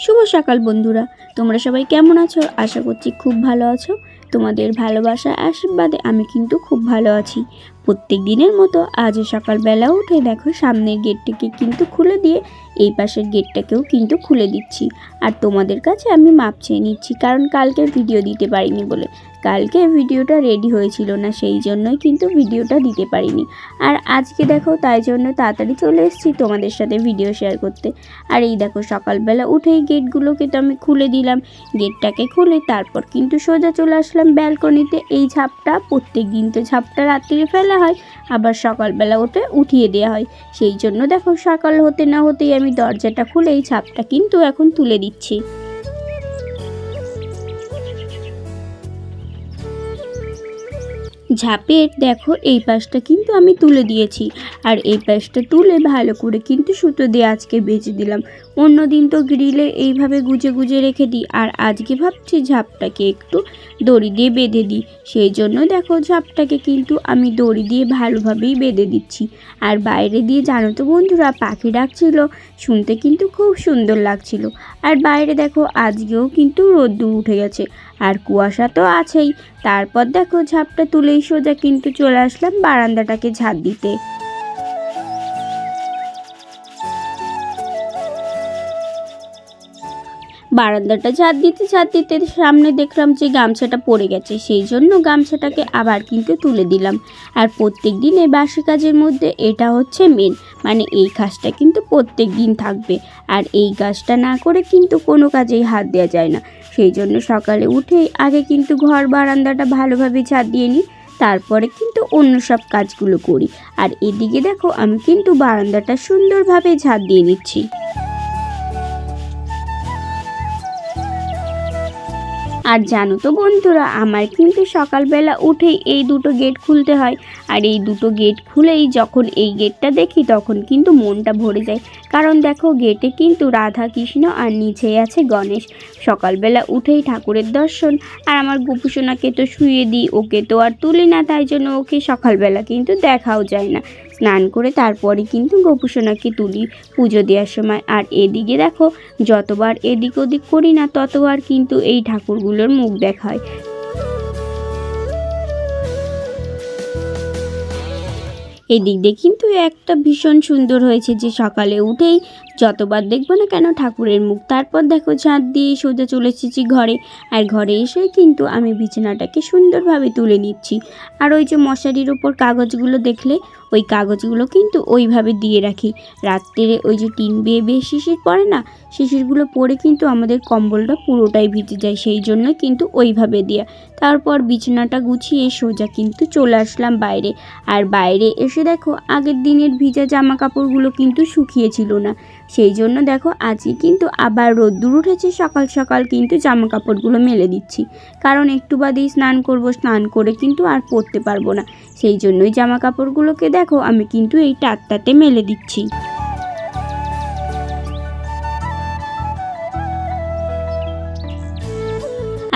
শুভ সকাল বন্ধুরা, তোমরা সবাই কেমন আছো? আশা করছি খুব ভালো আছো। তোমাদের ভালোবাসা আশীর্বাদে আমি কিন্তু খুব ভালো আছি। প্রত্যেক দিনের মতো আজও সকালবেলা উঠে দেখো সামনের গেটটাকে কিন্তু খুলে দিয়ে এই পাশের গেটটাকেও কিন্তু খুলে দিচ্ছি। আর তোমাদের কাছে আমি মাপ চেয়ে নিচ্ছি, কারণ কালকে ভিডিও দিতে পারিনি বলে। কালকে ভিডিওটা রেডি হয়েছিল না, সেই জন্যই কিন্তু ভিডিওটা দিতে পারিনি। আর আজকে দেখো তাই জন্য তাড়াতাড়ি চলে এসেছি তোমাদের সাথে ভিডিও শেয়ার করতে। আর এই দেখো সকালবেলা উঠেই গেটগুলোকে তো আমি খুলে দিলাম। গেটটাকে খুলে তারপর কিন্তু সোজা চলে আসলাম ব্যালকনিতে। এই ঝাপটা প্রত্যেক দিন তো ঝাপটা রাত্রিরে ফেলা হয়, আবার সকালবেলা উঠিয়ে দেওয়া হয়। সেই জন্য দেখো সকাল হতে না হতেই আমি দরজাটা খুলে এই ঝাপটা কিন্তু এখন তুলে দিচ্ছি। ঝাঁপের দেখো এই পাশটা কিন্তু আমি তুলে দিয়েছি, আর এই পাশটা তুলে ভালো করে কিন্তু সুতো দিয়ে আজকে বেঁচে দিলাম। অন্য দিন তো গ্রিলে এইভাবে গুজে গুজে রেখে দিই, আর আজকে ভাবছি ঝাঁপটাকে একটু দড়ি দিয়ে বেঁধে দিই। সেই জন্য দেখো ঝাঁপটাকে কিন্তু আমি দড়ি দিয়ে ভালোভাবেই বেঁধে দিচ্ছি। আর বাইরে দিয়ে জানো তো বন্ধুরা, পাখি ডাকছিল, শুনতে কিন্তু খুব সুন্দর লাগছিল। আর বাইরে দেখো আজকেও কিন্তু রোদ্দুর উঠে গেছে, আর কুয়াশা তো আছেই। তারপর দেখো ঝাপটা তুলেই সোজা কিন্তু চলে আসলাম বারান্দাটাকে ঝাঁট দিতে। বারান্দাটা ঝাঁট দিতে সামনে দেখলাম যে গামছাটা পড়ে গেছে, সেই জন্য গামছাটাকে আবার কিন্তু তুলে দিলাম। আর প্রত্যেক দিনে বাসি কাজের মধ্যে এটা হচ্ছে মেন, মানে এই কাজটা কিন্তু প্রত্যেক দিন থাকবে। আর এই কাজটা না করে কিন্তু কোনো কাজেই হাত দেওয়া যায় না। সেই জন্য সকালে উঠেই আগে কিন্তু ঘর বারান্দাটা ভালোভাবে ঝাঁট দিয়ে নিই, তারপরে কিন্তু অন্য সব কাজগুলো করি। আর এদিকে দেখো আমি কিন্তু বারান্দাটা সুন্দরভাবে ঝাঁট দিয়ে নিচ্ছি। আর জানো তো বন্ধুরা, আমার কিন্তু সকালবেলা উঠেই এই দুটো গেট খুলতে হয়। আর এই দুটো গেট খুলেই যখন এই গেটটা দেখি তখন কিন্তু মনটা ভরে যায়। কারণ দেখো গেটে কিন্তু রাধা কৃষ্ণ আর নিচেই আছে গণেশ। সকালবেলা উঠেই ঠাকুরের দর্শন। আর আমার গোপুসোনাকে তো শুয়ে দিই, ওকে তো আর তুলি না, তাই জন্য ওকে সকালবেলা কিন্তু দেখাও যায় না। স্নান করে তারপরে কিন্তু গোপুসোনাকে তুলি পুজো দেওয়ার সময়। আর এদিকে দেখো যতবার এদিক ওদিক করি না ততবার কিন্তু এই ঠাকুরগুলোর মুখ দেখায়। এদিক দিয়ে কিন্তু একটা ভীষণ সুন্দর হয়েছে যে সকালে উঠেই যতবার দেখবো না কেন ঠাকুরের মুখ। তারপর দেখো ঝাঁট দিয়ে সোজা চলে এসেছি ঘরে। আর ঘরে এসে কিন্তু আমি বিছানাটাকে সুন্দরভাবে তুলে নিচ্ছি। আর ওই যে মশারির ওপর কাগজগুলো দেখলে, ওই কাগজগুলো কিন্তু ওইভাবে দিয়ে রাখি। রাত্রে ওই যে টিন বেয়ে বেয়ে শিশির পড়ে না, শিশিরগুলো পরে কিন্তু আমাদের কম্বলটা পুরোটাই ভিজে যায়, সেই জন্য কিন্তু ওইভাবে দেওয়া। তারপর বিছানাটা গুছিয়ে সোজা কিন্তু চলে আসলাম বাইরে। আর বাইরে এসে দেখো আগের দিনের ভিজা জামা কাপড়গুলো কিন্তু শুকিয়েছিল না, সেই জন্য দেখো আজকে কিন্তু আবার রোদ্দুর উঠেছে। সকাল সকাল কিন্তু জামা কাপড়গুলো মেলে দিচ্ছি, কারণ একটু বাদেই স্নান করব, স্নান করে কিন্তু আর পরতে পারবো না। সেই জন্যই জামা কাপড়গুলোকে দেখো আমি কিন্তু এই টাটটাতে মেলে দিচ্ছি।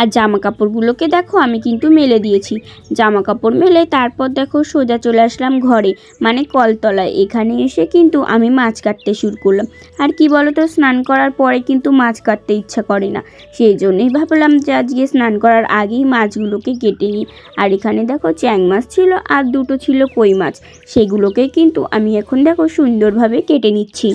আর জামা কাপড়গুলোকে দেখো আমি কিন্তু মেলে দিয়েছি। জামা কাপড় মেলে তারপর দেখো সোজা চলে আসলাম ঘরে, মানে কলতলায়। এখানে এসে কিন্তু আমি মাছ কাটতে শুরু করলাম। আর কি বলতো, স্নান করার পরে কিন্তু মাছ কাটতে ইচ্ছা করে না, সেই জন্যই ভাবলাম যে আজকে স্নান করার আগেই মাছগুলোকে কেটে নিই। আর এখানে দেখো চ্যাং মাছ ছিল আর দুটো ছিল কই মাছ, সেগুলোকে কিন্তু আমি এখন দেখো সুন্দরভাবে কেটে নিচ্ছি।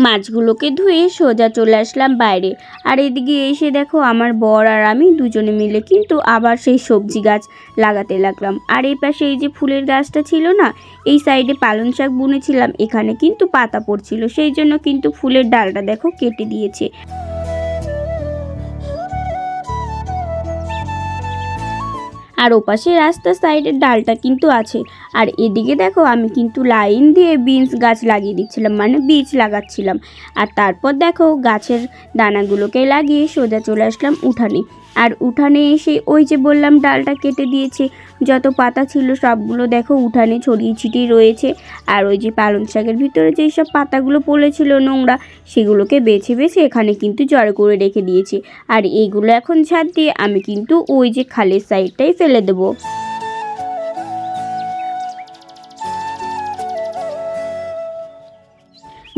মাছগুলোকে ধুয়ে সোজা চলে আসলাম বাইরে। আর এদিকে এসে দেখো আমার বর আর আমি দুজনে মিলে কিন্তু আবার সেই সবজি গাছ লাগাতে লাগলাম। আর এই পাশে এই যে ফুলের গাছটা ছিল না, এই সাইডে পালং শাক বুনেছিলাম, এখানে কিন্তু পাতা পড়ছিল, সেই জন্য কিন্তু ফুলের ডালটা দেখো কেটে দিয়েছে। আর ওপাশে রাস্তার সাইডের ডালটা কিন্তু আছে। আর এদিকে দেখো আমি কিন্তু লাইন দিয়ে বিনস গাছ লাগিয়ে দিচ্ছিলাম, মানে বীজ লাগাচ্ছিলাম। আর তারপর দেখো গাছের দানাগুলোকে লাগিয়ে সোজা চলে আসলাম উঠানে। আর উঠানে এসে ওই যে বললাম ডালটা কেটে দিয়েছে, যত পাতা ছিল সবগুলো দেখো উঠানে ছড়িয়ে ছিটিয়ে রয়েছে। আর ওই যে পালং শাকের ভিতরে যেই সব পাতাগুলো পড়েছিল নোংরা, সেগুলোকে বেছে বেছে এখানে কিন্তু জড়ো করে রেখে দিয়েছি। আর এইগুলো এখন ঝাড় দিয়ে আমি কিন্তু ওই যে খালের সাইডটাই ফেলে দেবো।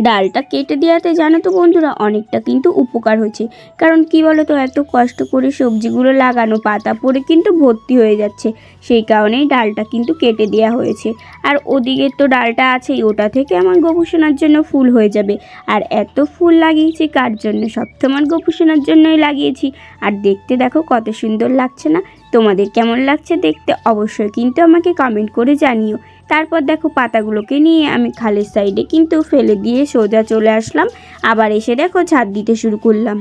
ডালটা কেটে দেওয়াতে জানো তো বন্ধুরা অনেকটা কিন্তু উপকার হয়েছে। কারণ কি বলো তো, এত কষ্ট করে সবজিগুলো লাগানো পাতা পড়ে কিন্তু ভর্তি হয়ে যাচ্ছে, সেই কারণেই ডালটা কিন্তু কেটে দেওয়া হয়েছে। আর ওদিকে তো ডালটা আছেই, ওটা থেকে আমার গোপুসোনার জন্য ফুল হয়ে যাবে। আর এত ফুল লাগিয়েছি কার জন্য? সব তো আমার গোপুসোনার জন্যই লাগিয়েছি। আর দেখতে দেখো কত সুন্দর লাগছে না? তোমাদের কেমন লাগছে দেখতে অবশ্যই কিন্তু আমাকে কমেন্ট করে জানিও। তারপর দেখো পাতাগুলোকে নিয়ে আমি খালের সাইডে কিন্তু ফেলে দিয়ে সোজা চলে আসলাম। আবার এসে দেখো ঝাড় দিতে শুরু করলাম।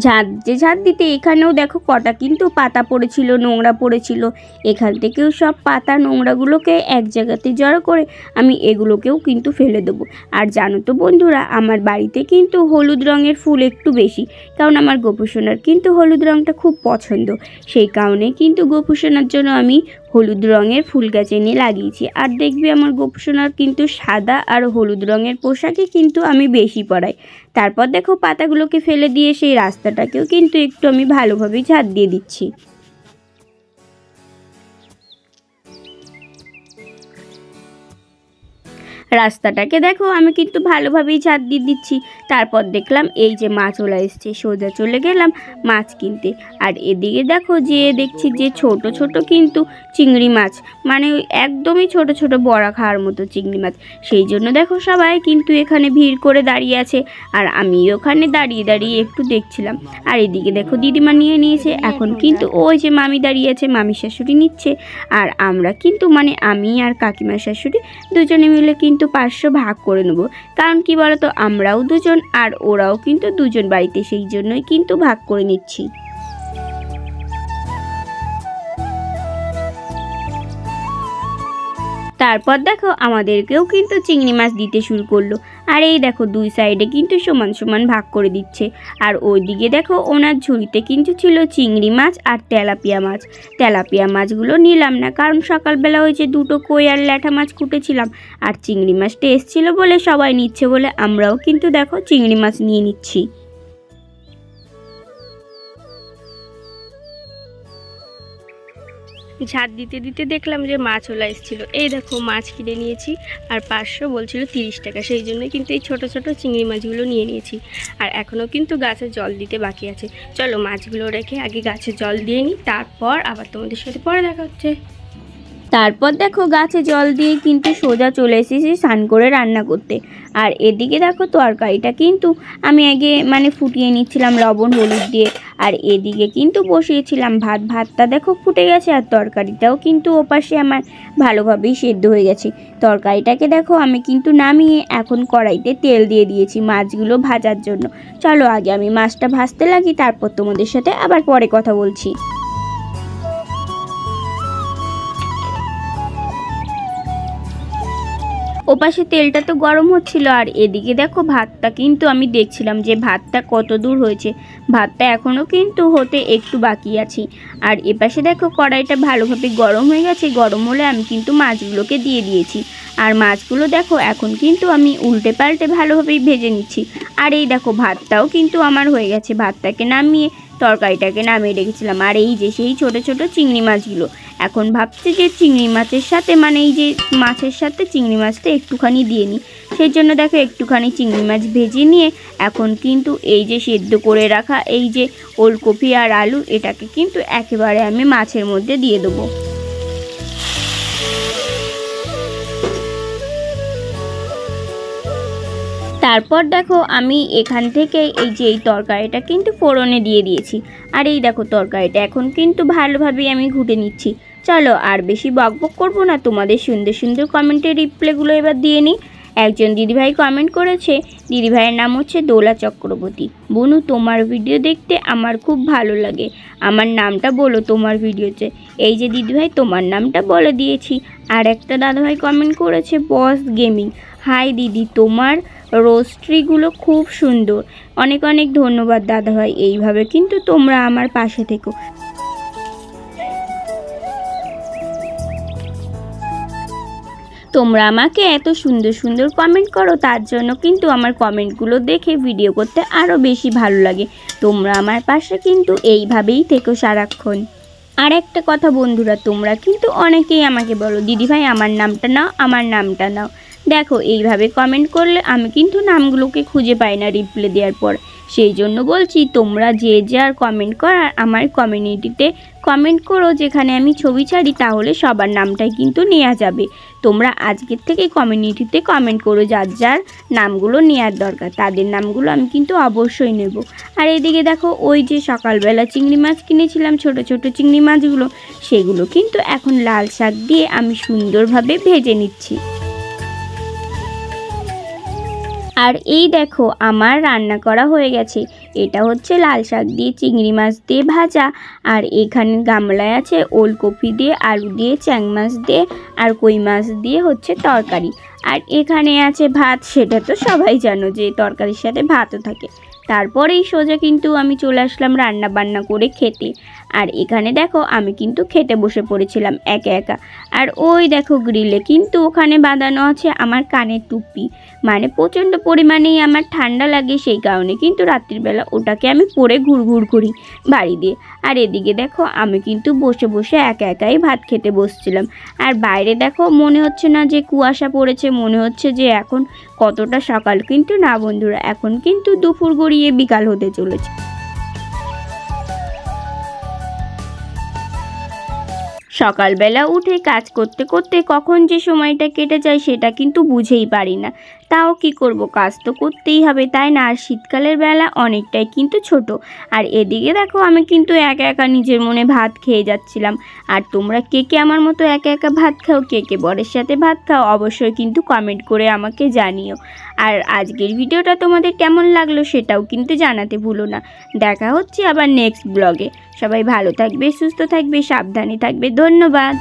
ঝাড় দিতে এখানেও দেখো কটা কিন্তু পাতা পড়েছিল, নোংরা পড়েছিল। এখান থেকেও সব পাতা নোংরাগুলোকে এক জায়গাতে জড়ো করে আমি এগুলোকেও কিন্তু ফেলে দেবো। আর জানো তো বন্ধুরা, আমার বাড়িতে কিন্তু হলুদ রঙের ফুল একটু বেশি, কারণ আমার গোপুসোনার কিন্তু হলুদ রঙটা খুব পছন্দ। সেই কারণে কিন্তু গোপুসোনার জন্য আমি হলুদ রঙের ফুল গাছ এনে লাগিয়েছি। আর দেখবি আমার গোপুসোনার কিন্তু সাদা আর হলুদ রঙের পোশাকই কিন্তু আমি বেশি পরাই। তারপর দেখো পাতাগুলোকে ফেলে দিয়ে সেই রাস্তাটাকেও কিন্তু একটু আমি ভালোভাবেই ঝাড় দিয়ে দিচ্ছি। রাস্তাটাকে দেখো আমি কিন্তু ভালোভাবেই ঝাড় দিয়ে দিচ্ছি। তারপর দেখলাম এই যে মাছওয়ালা এসছে, সোজা চলে গেলাম মাছ কিনতে। আর এদিকে দেখো যে দেখছি যে ছোট ছোট কিন্তু চিংড়ি মাছ, মানে একদমই ছোট ছোট বড়া খাওয়ার মতো চিংড়ি মাছ। সেই জন্য দেখো সবাই কিন্তু এখানে ভিড় করে দাঁড়িয়ে আছে, আর আমি ওখানে দাঁড়িয়ে দাঁড়িয়ে একটু দেখছিলাম। আর এদিকে দেখো দিদিমা নিয়ে নিয়েছে, এখন কিন্তু ওই যে মামি দাঁড়িয়ে আছে, মামি শাশুড়ি নিচ্ছে। আর আমরা কিন্তু মানে আমি আর কাকিমার শাশুড়ি দুজনে মিলে কিন্তু 500 ভাগ করে নেব। কারণ কি বলতো, আমরাও দুজন আর ওরাও কিন্তু দুজন বাড়িতে, সেই জন্যই কিন্তু ভাগ করে নিচ্ছি। তারপর দেখো আমাদেরকেও কিন্তু চিংড়ি মাছ দিতে শুরু করলো। আর এই দেখো দুই সাইডে কিন্তু সমান সমান ভাগ করে দিচ্ছে। আর ওইদিকে দেখো ওনার ঝুড়িতে কিন্তু ছিল চিংড়ি মাছ আর তেলাপিয়া মাছ। তেলাপিয়া মাছগুলো নিলাম না, কারণ সকালবেলা ওই যে দুটো কই আর ল্যাঠা মাছ কুটেছিলাম, আর চিংড়ি মাছটা এসেছিলো বলে সবাই নিচ্ছে বলে আমরাও কিন্তু দেখো চিংড়ি মাছ নিয়ে নিচ্ছি। ঝাড় দিতে দিতে দেখলাম যে মাছওয়ালা এসেছিলো, এই দেখো মাছ কিনে নিয়েছি। আর 500 বলছিল 30 টাকা, সেই জন্য কিন্তু এই ছোট ছোট চিংড়ি মাছগুলো নিয়ে নিয়েছি। আর এখনও কিন্তু গাছে জল দিতে বাকি আছে। চলো মাছগুলো রেখে আগে গাছে জল দিয়ে নিই, তারপর আবার তোমাদের সাথে পরে দেখা হচ্ছে। তারপর দেখো গাছে জল দিয়ে কিন্তু সোজা চলে এসেছি স্নান করে রান্না করতে। আর এদিকে দেখো তরকারিটা কিন্তু আমি আগে মানে ফুটিয়ে নিচ্ছিলাম লবণ হলুদ দিয়ে। আর এদিকে কিন্তু বসিয়েছিলাম ভাতটা দেখো ফুটে গেছে, আর তরকারিটাও কিন্তু ওপাশে আমার ভালোভাবেই সেদ্ধ হয়ে গেছে। তরকারিটাকে দেখো আমি কিন্তু নামিয়ে এখন কড়াইতে তেল দিয়ে দিয়েছি মাছগুলো ভাজার জন্য। চলো আগে আমি মাছটা ভাজতে লাগি, তারপর তোমাদের সাথে আবার পরে কথা বলছি। ওপাশে তেলটা তো গরম হচ্ছিল, আর এদিকে দেখো ভাতটা কিন্তু আমি দেখছিলাম যে ভাতটা কত দূর হয়েছে। ভাতটা এখনও কিন্তু হতে একটু বাকি আছে। আর এপাশে দেখো কড়াইটা ভালোভাবে গরম হয়ে গেছে, গরম হলে আমি কিন্তু মাছগুলোকে দিয়ে দিয়েছি। আর মাছগুলো দেখো এখন কিন্তু আমি উল্টে পাল্টে ভালোভাবেই ভেজে নিচ্ছি। আর এই দেখো ভাতটাও কিন্তু আমার হয়ে গেছে, ভাতটাকে নামিয়ে তরকারিটাকে নামিয়ে রেখেছিলাম। আর এই যে সেই ছোট ছোট চিংড়ি মাছগুলো, এখন ভাবছি যে চিংড়ি মাছের সাথে মানে এই যে মাছের সাথে চিংড়ি মাছটা একটুখানি দিয়ে নিই। সেই জন্য দেখো একটুখানি চিংড়ি মাছ ভেজে নিয়ে এখন কিন্তু এই যে সেদ্ধ করে রাখা এই যে ওলকপি আর আলু, এটাকে কিন্তু একেবারে আমি মাছের মধ্যে দিয়ে দেবো। তারপর দেখো আমি এখান থেকে এই যে এই তরকারিটা কিন্তু ফোড়নে দিয়ে দিয়েছি। আর এই দেখো তরকারিটা এখন কিন্তু ভালোভাবেই আমি ঘুটে নিচ্ছি। চলো আর বেশি বকবক করবো না, তোমাদের সুন্দর সুন্দর কমেন্টের রিপ্লাইগুলো এবার দিয়ে নিই। একজন দিদিভাই কমেন্ট করেছে, দিদিভাইয়ের নাম হচ্ছে দোলা চক্রবর্তী। বনু তোমার ভিডিও দেখতে আমার খুব ভালো লাগে, আমার নামটা বলো তোমার ভিডিওতে। এই যে দিদিভাই তোমার নামটা বলে দিয়েছি। আর একটা দাদাভাই কমেন্ট করেছে বস গেমিং, হাই দিদি তোমার রোস্ট্রিগুলো খুব সুন্দর। অনেক অনেক ধন্যবাদ দাদাভাই, এইভাবে কিন্তু তোমরা আমার পাশে থেকো। তোমরা আমাকে এত সুন্দর সুন্দর কমেন্ট করো, তার জন্য কিন্তু আমার কমেন্টগুলো দেখে ভিডিও করতে আরও বেশি ভালো লাগে। তোমরা আমার পাশে কিন্তু এইভাবেই থেকো সারাক্ষণ। আর একটা কথা বন্ধুরা, তোমরা কিন্তু অনেকেই আমাকে বলো দিদিভাই আমার নামটা নাও, আমার নামটা নাও। দেখো এইভাবে কমেন্ট করলে আমি কিন্তু নামগুলোকে খুঁজে পাই না রিপ্লাই দেওয়ার পর। সেই জন্য বলছি তোমরা যে যার কমেন্ট করার আমার কমিউনিটিতে কমেন্ট করো, যেখানে আমি ছবি ছাড়ি, তাহলে সবার নামটাই কিন্তু নেওয়া যাবে। তোমরা আজকের থেকে কমিউনিটিতে কমেন্ট করো যার যার নামগুলো নেওয়ার দরকার, তাদের নামগুলো আমি কিন্তু অবশ্যই নেব। আর এদিকে দেখো ওই যে সকালবেলা চিংড়ি মাছ কিনেছিলাম, ছোট ছোট চিংড়ি মাছগুলো, সেগুলো কিন্তু এখন লাল শাক দিয়ে আমি সুন্দরভাবে ভেজে নিচ্ছি। আর এই দেখো আমার রান্না করা হয়ে গেছে। এটা হচ্ছে লাল শাক দিয়ে চিংড়ি মাছ দিয়ে ভাজা, আর এখানে গামলায় আছে ওলকপি দিয়ে, আলু দিয়ে, চ্যাং মাছ দিয়ে আর কই মাছ দিয়ে হচ্ছে তরকারি। আর এখানে আছে ভাত, সেটা তো সবাই জানো যে তরকারির সাথে ভাতও থাকে। তারপরেই সোজা কিন্তু আমি চলে আসলাম রান্না বান্না করে খেতে। আর এখানে দেখো আমি কিন্তু খেতে বসে পড়েছিলাম একা একা। আর ওই দেখো গ্রিলে কিন্তু ওখানে বাঁধানো আছে আমার কানের টুপি, মানে প্রচণ্ড পরিমাণেই আমার ঠান্ডা লাগে, সেই কারণে কিন্তু রাত্রিবেলা ওটাকে আমি পরে ঘুরঘুর করি বাড়ি দিয়ে। আর এদিকে দেখো আমি কিন্তু বসে বসে একা একাই ভাত খেতে বসছিলাম। আর বাইরে দেখো মনে হচ্ছে না যে কুয়াশা পড়েছে, মনে হচ্ছে যে এখন কতটা সকাল, কিন্তু না বন্ধুরা, এখন কিন্তু দুপুর গড়িয়ে বিকাল হতে চলেছে। সকালবেলা উঠে কাজ করতে করতে কখন যে সময়টা কেটে যায় সেটা কিন্তু বুঝেই পারি না। তাও কি করব, কাজ তো করতেই হবে, তাই না? আর শীতকালের বেলা অনেকটাই কিন্তু ছোট। আর এদিকে দেখো আমি কিন্তু একা একা নিজের মনে ভাত খেয়ে যাচ্ছিলাম। আর তোমরা কে কে আমার মতো একা একা ভাত খাও, কে কে বরের সাথে ভাত খাও, অবশ্যই কিন্তু কমেন্ট করে আমাকে জানিও। আর আজকের ভিডিওটা তোমাদের কেমন লাগলো সেটাও কিন্তু জানাতে ভুলো না। দেখা হচ্ছে আবার নেক্সট ব্লগে। সবাই ভালো থাকবে, সুস্থ থাকবে, সাবধানে থাকবে। ধন্যবাদ।